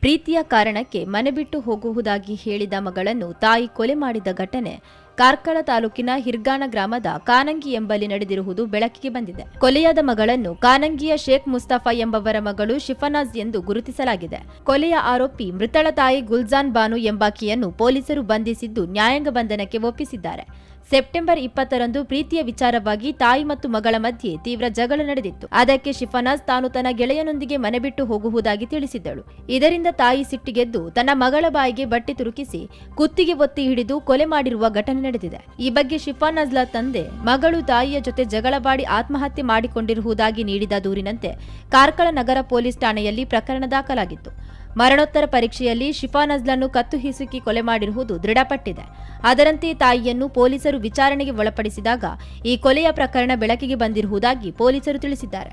ಪ್ರೀತಿಯ ಕಾರಣಕ್ಕೆ ಮನೆ ಬಿಟ್ಟು ಹೋಗುವುದಾಗಿ ಹೇಳಿದ ಮಗಳನ್ನು ತಾಯಿ ಕೊಲೆ ಮಾಡಿದ ಘಟನೆ ಕಾರ್ಕಳ ತಾಲೂಕಿನ ಹಿರ್ಗಾಣ ಗ್ರಾಮದ ಕಾನಂಗಿ ಎಂಬಲ್ಲಿ ನಡೆದಿರುವುದು ಬೆಳಕಿಗೆ ಬಂದಿದೆ. ಕೊಲೆಯಾದ ಮಗಳನ್ನು ಕಾನಂಗಿಯ ಶೇಖ್ ಮುಸ್ತಫಾ ಎಂಬವರ ಮಗಳು ಶಿಫನಾಜ್ ಎಂದು ಗುರುತಿಸಲಾಗಿದೆ. ಕೊಲೆಯ ಆರೋಪಿ ಮೃತಳ ತಾಯಿ ಗುಲ್ಜಾನ್ ಬಾನು ಎಂಬಾಕೆಯನ್ನು ಪೊಲೀಸರು ಬಂಧಿಸಿದ್ದು ನ್ಯಾಯಾಂಗ ಬಂಧನಕ್ಕೆ ಒಪ್ಪಿಸಿದ್ದಾರೆ. ಸೆಪ್ಟೆಂಬರ್ 20ರಂದು ಪ್ರೀತಿಯ ವಿಚಾರವಾಗಿ ತಾಯಿ ಮತ್ತು ಮಗಳ ಮಧ್ಯೆ ತೀವ್ರ ಜಗಳ ನಡೆದಿತ್ತು. ಅದಕ್ಕೆ ಶಿಫನಾಜ್ ತಾನು ತನ್ನ ಗೆಳೆಯನೊಂದಿಗೆ ಮನೆ ಬಿಟ್ಟು ಹೋಗುವುದಾಗಿ ತಿಳಿಸಿದ್ದಳು. ಇದರಿಂದ ತಾಯಿ ಸಿಟ್ಟಿಗೆದ್ದು ತನ್ನ ಮಗಳ ಬಾಯಿಗೆ ಬಟ್ಟೆ ತುರುಕಿಸಿ ಕುತ್ತಿಗೆ ಒತ್ತಿ ಹಿಡಿದು ಕೊಲೆ ಮಾಡಿರುವ ಘಟನೆ ನಡೆದಿದೆ. ಈ ಬಗ್ಗೆ ಶಿಫನಾಜ್ಲ ತಂದೆ ಮಗಳು ತಾಯಿಯ ಜೊತೆ ಜಗಳವಾಡಿ ಆತ್ಮಹತ್ಯೆ ಮಾಡಿಕೊಂಡಿರುವುದಾಗಿ ನೀಡಿದ ದೂರಿನಂತೆ ಕಾರ್ಕಳ ನಗರ ಪೊಲೀಸ್ ಠಾಣೆಯಲ್ಲಿ ಪ್ರಕರಣ ದಾಖಲಾಗಿತ್ತು. ಮರಣೋತ್ತರ ಪರೀಕ್ಷೆಯಲ್ಲಿ ಶಿಫಾನಜ್ಲನ್ನು ಕತ್ತು ಹಿಸುಕಿ ಕೊಲೆ ಮಾಡಿರುವುದು ದೃಢಪಟ್ಟಿದೆ. ಅದರಂತೆ ತಾಯಿಯನ್ನು ಪೊಲೀಸರು ವಿಚಾರಣೆಗೆ ಒಳಪಡಿಸಿದಾಗ ಈ ಕೊಲೆಯ ಪ್ರಕರಣ ಬೆಳಕಿಗೆ ಬಂದಿರುವುದಾಗಿ ಪೊಲೀಸರು ತಿಳಿಸಿದ್ದಾರೆ.